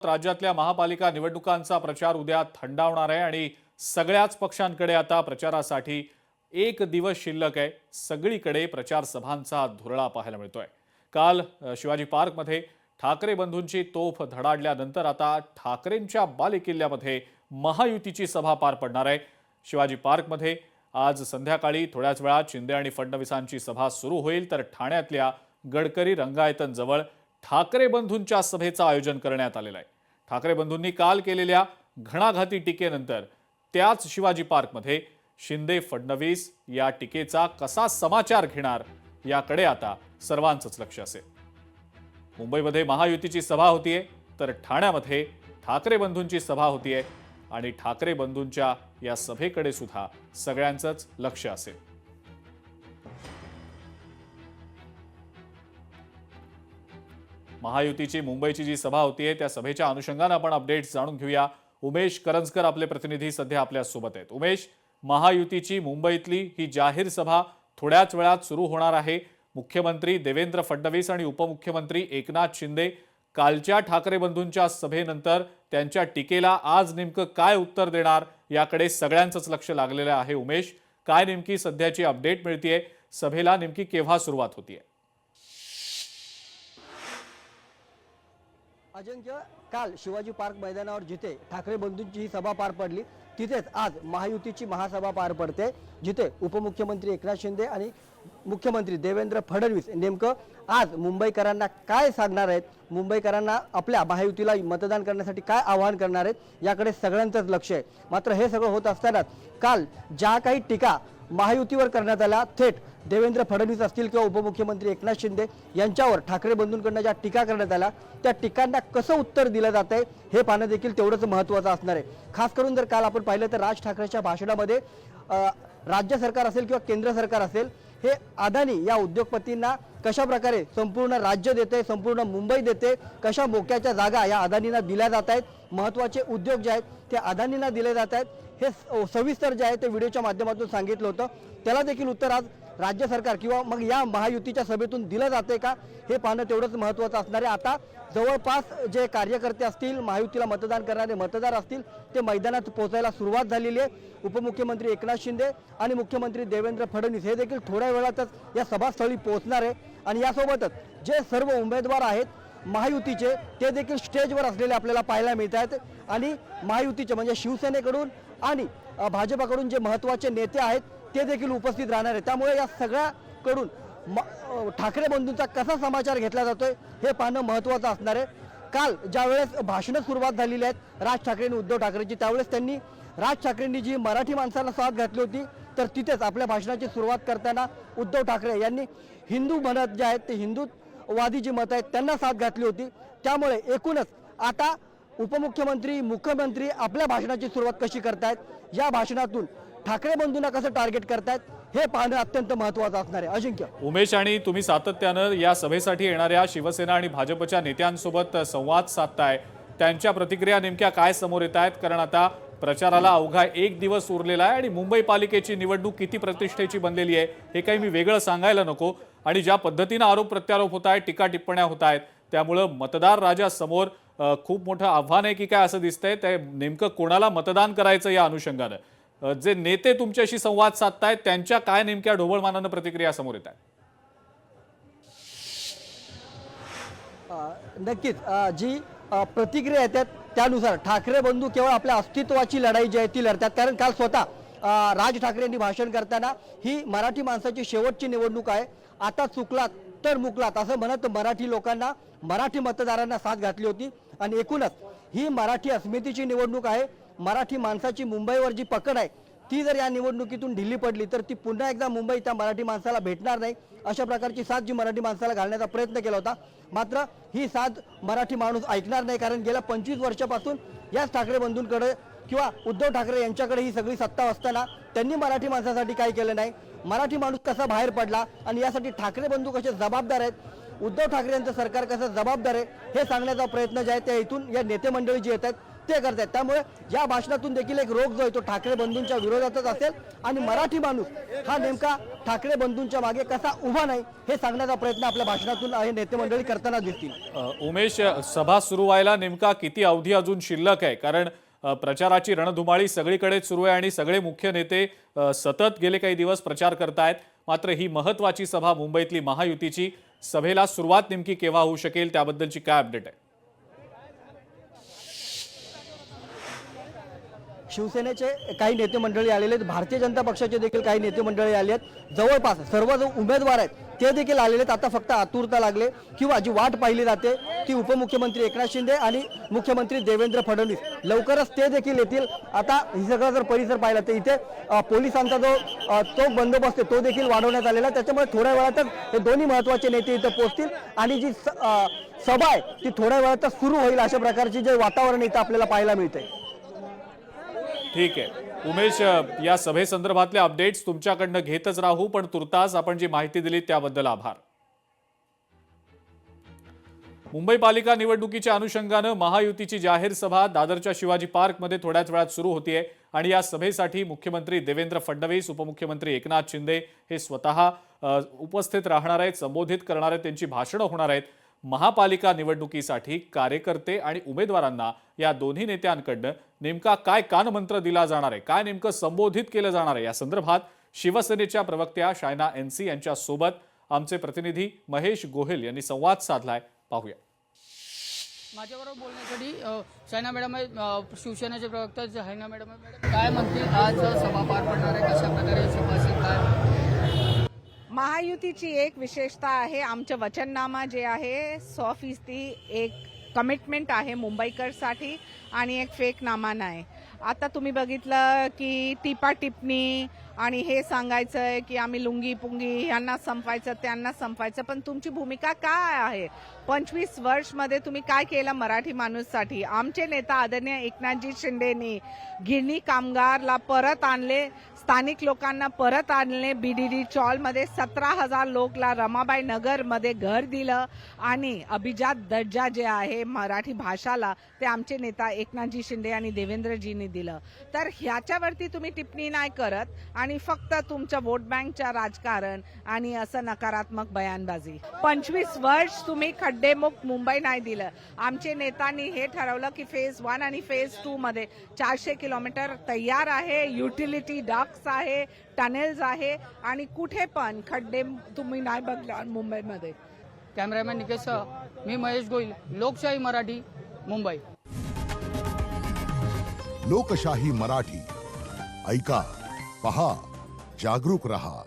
राज्यातल्या महापालिका निवडणुकांचा प्रचार उद्या थंडावणार आहे आणि सगळ्याच पक्षांकडे आता प्रचारासाठी एक दिवस शिल्लक आहे। सगळीकडे प्रचार सभांचा धुरळा पाहायला मिळतोय। काल शिवाजी पार्कमध्ये ठाकरे बंधूंची तोफ धडाडल्यानंतर आता ठाकरेंच्या बालेकिल्ल्यामध्ये महायुतीची सभा पार पडणार आहे। शिवाजी पार्कमध्ये आज संध्याकाळी थोड्याच वेळात शिंदे आणि फडणवीसांची सभा सुरू होईल, तर ठाण्यातल्या गडकरी रंगायतन जवळ ठाकरे बंधूंच्या सभेचं आयोजन करण्यात आलेलं आहे। ठाकरे बंधूंनी काल केलेल्या घणाघाती टीकेनंतर त्याच शिवाजी पार्कमध्ये शिंदे फडणवीस या टीकेचा कसा समाचार घेणार याकडे आता सर्वांचंच लक्ष असेल। मुंबईमध्ये महायुतीची सभा होतीये, तर ठाण्यामध्ये ठाकरे बंधूंची सभा होतीये आणि ठाकरे बंधूंच्या या सभेकडे सुद्धा सगळ्यांचंच लक्ष असेल। महायुतीची मुंबईची जी सभा होतीये त्या सभेच्या अनुषंगाने आपण अपडेट्स जाणून घेऊया। उमेश करंजकर आपले प्रतिनिधी सध्या आपल्या सोबत आहेत। उमेश, महायुतीची मुंबईतली ही जाहीर सभा थोड्याच वेळात सुरू होणार आहे। मुख्यमंत्री देवेंद्र फडणवीस आणि उपमुख्यमंत्री एकनाथ शिंदे कालच्या ठाकरे बंधूंच्या सभेनंतर त्यांच्या टीकेला आज नेमकं काय उत्तर देणार याकडे सगळ्यांचंच लक्ष लागलेलं आहे। उमेश, काय नेमकी सध्याची अपडेट मिळतीये? सभेला नेमकी केव्हा सुरुवात होतीये? अजिंक्य, काल शिवाजी पार्क मैदानावर जिथे ठाकरे बंधूंची ही सभा पार पडली, तिथेच आज महायुतीची महासभा पार पडते, जिथे उपमुख्यमंत्री एकनाथ शिंदे आणि मुख्यमंत्री देवेंद्र फडणवीस नेमकं आज मुंबईकरांना काय सांगणार आहेत, मुंबईकरांना आपल्या महायुतीला मतदान करण्यासाठी काय आवाहन करणार आहेत याकडे सगळ्यांचंच लक्ष आहे। मात्र हे सगळं होत असताना काल ज्या काही टीका महायुतीवर करण्यात आल्या, थेट देवेंद्र फडणवीस असतील किंवा उपमुख्यमंत्री एकनाथ शिंदे यांच्यावर ठाकरे बंधूंकडून ज्या टीका करण्यात आल्या त्या टीकांना कसं उत्तर दिलं जात आहे हे पाहणं देखील तेवढंच महत्त्वाचं असणार आहे। खास करून जर काल आपण पाहिलं तर राज ठाकरेंच्या भाषणामध्ये राज्य सरकार असेल किंवा केंद्र सरकार असेल, हे अदानी या उद्योगपतींना कशा प्रकारे संपूर्ण राज्य देते, संपूर्ण मुंबई देते, कशा मोक्याच्या जागा या अदानींना दिल्या जात आहेत, महत्त्वाचे उद्योग जे आहेत ते अदानींना दिले जात आहेत, हे सविस्तर जे आहे ते व्हिडिओच्या माध्यमातून सांगितलं होतं। त्याला देखील उत्तर आज राज्य सरकार किंवा मग या महायुतीच्या सभेतून दिलं जाते का हे पाहणं तेवढंच महत्त्वाचं असणार आहे। आता जवळपास जे कार्यकर्ते असतील, महायुतीला मतदान करणारे मतदार असतील, ते मैदानात पोहोचायला सुरुवात झालेली आहे। उपमुख्यमंत्री एकनाथ शिंदे आणि मुख्यमंत्री देवेंद्र फडणवीस हे देखील थोड्या वेळातच या सभास्थळी पोहोचणार आहे आणि यासोबतच जे सर्व उमेदवार आहेत महायुतीचे ते देखील स्टेजवर असलेले आपल्याला पाहायला मिळत आहेत आणि महायुतीचे म्हणजे शिवसेनेकडून आणि भाजपकडून जे महत्त्वाचे नेते आहेत ते देखील उपस्थित राहणार आहेत। त्यामुळे या सगळ्याकडून ठाकरे बंधूंचा कसा समाचार घेतला जातोय हे पाहणं महत्त्वाचं असणार आहे। काल ज्यावेळेस भाषणं सुरुवात झालेली आहेत राज ठाकरे आणि उद्धव ठाकरेंची, त्यावेळेस त्यांनी राज ठाकरेंनी जी मराठी माणसाला साथ घातली होती, तर तिथेच आपल्या भाषणाची सुरुवात करताना उद्धव ठाकरे यांनी हिंदू मत जे आहेत ते हिंदुत्ववादी जी मत आहेत त्यांना साथ घातली होती। त्यामुळे एकूणच आता उपमुख्यमंत्री मुख्यमंत्री आपल्या भाषणाची सुरुवात कशी करतायत, या भाषणातून ठाकरे बंधूंना कसं टार्गेट करतायत हे पाहणं अत्यंत महत्त्वाचं असणार आहे। अजिंक्य, उमेश, आणि तुम्ही सातत्यानं या सभेसाठी येणाऱ्या शिवसेना आणि भाजपच्या नेत्यांसोबत संवाद साधताय, त्यांच्या प्रतिक्रिया नेमक्या काय समोर येत आहेत? कारण आता प्रचाराला अवघा एक दिवस उरलेला आहे आणि मुंबई पालिकेची निवडणूक किती प्रतिष्ठेची बनलेली आहे हे काही मी वेगळं सांगायला नको, आणि ज्या पद्धतीनं आरोप प्रत्यारोप होत आहेत, टीका टिप्पण्या होत आहेत, त्यामुळं मतदार राजासमोर खूप मोठं आव्हान आहे की काय असं दिसतंय? ते नेमकं कोणाला मतदान करायचं या अनुषंगानं जे नेते तुमच्याशी संवाद साधतायत त्यांच्या काय नेमक्या ढोबळमानानं प्रतिक्रिया समोर येत आहेत? नक्कीच जी प्रतिक्रिया येतात त्यानुसार ठाकरे बंधू केवळ आपल्या अस्तित्वाची लढाई जी आहे ती लढतात। कारण काल स्वतः राज ठाकरे यांनी भाषण करताना ही मराठी माणसाची शेवटची निवडणूक आहे, आता चुकलात तर मुकलात असं म्हणत मराठी लोकांना, मराठी मतदारांना साथ घातली होती। आणि एकूणच ही मराठी अस्मितेची निवडणूक आहे। मराठी माणसाची मुंबईवर जी पकड आहे ती जर या निवडणुकीतून ढिली पडली तर ती पुन्हा एकदा मुंबई त्या मराठी माणसाला भेटणार नाही, अशा प्रकारची साथ जी मराठी माणसाला घालण्याचा प्रयत्न केला होता। मात्र ही साथ मराठी माणूस ऐकणार नाही, कारण गेल्या 25 वर्षापासून याच ठाकरे बंधूंकडे किंवा उद्धव ठाकरे यांच्याकडे ही सगळी सत्ता असताना त्यांनी मराठी माणसासाठी काय केलं नाही, मराठी माणूस कसा बाहेर पडला आणि यासाठी ठाकरे बंधू कसे जबाबदार आहेत, उद्धव ठाकरे यांचं सरकार कसं जबाबदार आहे हे सांगण्याचा प्रयत्न जे आहे त्या इथून या नेते मंडळी जी येत आहेत ते करतायत. त्यामुळे या भाषणातून देखील एक रोग जो आहे तो ठाकरे बंधूंच्या विरोधातच असेल आणि मराठी माणूस हा नेमका ठाकरे बंधूंच्या मागे कसा उभा नाही हे सांगण्याचा प्रयत्न आपल्या भाषणातून हे नेते मंडळी करताना दिसतील. उमेश, सभा सुरू व्हायला नेमका किती अवधी अजून शिल्लक आहे? कारण प्रचाराची रणधुमाळी सगळीकडे सुरू आहे आणि सगळे मुख्य नेते सतत गेले काही दिवस प्रचार करतायत. मात्र ही महत्वाची सभा मुंबईतली महायुतीची, सभेला सुरुवात नेमकी केव्हा होऊ शकेल त्याबद्दलची काय अपडेट आहे? शिवसेनेचे काही नेते मंडळी आलेले आहेत, भारतीय जनता पक्षाचे देखील काही नेते मंडळी आले आहेत. जवळपास सर्व जो उमेदवार आहेत ते देखील आलेले आहेत. आता फक्त आतुरता लागले किंवा जी वाट पाहिली जाते ती उपमुख्यमंत्री एकनाथ शिंदे आणि मुख्यमंत्री देवेंद्र फडणवीस लवकरच ते देखील येतील. आता ही सगळं जर परिसर पाहिला तर इथे पोलिसांचा जो चोख बंदोबस्त आहे तो देखील वाढवण्यात आलेला आहे. त्याच्यामुळे थोड्या वेळातच हे दोन्ही महत्त्वाचे नेते इथे पोहोचतील आणि जी सभा आहे ती थोड्या वेळातच सुरू होईल, अशा प्रकारची जे वातावरण इथं आपल्याला पाहायला मिळतंय. ठीक आहे उमेश, या सभेसंदर्भातले अपडेट्स तुमच्याकडनं घेतच राहू, पण तुर्तास आपण जी माहिती दिली त्याबद्दल आभार. मुंबई पालिका निवडणुकीच्या अनुषंगानं महायुतीची जाहीर सभा दादरच्या शिवाजी पार्कमध्ये थोड्याच वेळात सुरू होतीये आणि या सभेसाठी मुख्यमंत्री देवेंद्र फडणवीस, उपमुख्यमंत्री एकनाथ शिंदे हे स्वतः उपस्थित राहणार आहेत, संबोधित करणार आहेत, त्यांची भाषणं होणार आहेत. महापालिका निवडणुकीसाठी कार्यकर्ते आणि उमेदवारांना या दोन्ही नेत्यांकडनं नेमका काय कानमंत्र दिला जाणार आहे, काय नेमकं संबोधित केलं जाणार आहे, या संदर्भात शिवसेनेच्या प्रवक्त्या शायना एनसी यांच्या सोबत आमचे प्रतिनिधी महेश गोहेल यांनी संवाद साधलाय. पाहूया. माझ्याबरोबर बोलण्यासाठी शायना मॅडम आहे, शिवसेनेचे प्रवक्ता शायना मॅडम आहे. मॅडम काय म्हणतील, आज सभा पार पडणार आहे, कशा प्रकारे सभा असेल, काय? महायुतीची एक विशेषता आहे, आमचं वचननामा जे आहे 100% एक कमिटमेंट आहे मुंबईकरसाठी आणि एक फेक नामा नाही. आता तुम्ही बघितलं की टिपा टिप्पणी आणि हे सांगायचं आहे की आम्ही लुंगी पुंगी यांना संपायचं त्यांना संपायचं, पण तुमची भूमिका काय आहे? 25 वर्षमध्ये तुम्ही काय केलं मराठी माणूससाठी? आमचे नेता आदरणीय एकनाथजी शिंदेनी गिरणी कामगारला परत आणले, स्थानिक लोकांना परत आणले. बीडीडी चॉलमध्ये 17,000 लोकला रमाबाई नगरमध्ये घर दिलं आणि अभिजात दर्जा जे आहे मराठी भाषाला ते आमचे नेता एकनाथजी शिंदे आणि देवेंद्रजींनी दिलं. तर ह्याच्यावरती तुम्ही टिप्पणी नाही करत आणि फक्त तुमच्या वोट बँकच्या राजकारण आणि असं नकारात्मक बयानबाजी. 25 वर्ष तुम्ही खड्डेमुक्त मुंबई नाही दिलं. आमचे नेत्यांनी हे ठरवलं की फेज 1 आणि फेज 2 मध्ये 400 किलोमीटर तयार आहे, युटिलिटी डक्स आहे, टनेल्स आहे आणि कुठे पण खड्डे तुम्ही नाही बघला मुंबईमध्ये. कॅमेरामॅन निकेश, मी महेश गोहिल, लोकशाही मराठी, मुंबई. लोकशाही मराठी, ऐका, पहा, जागरूक रहा.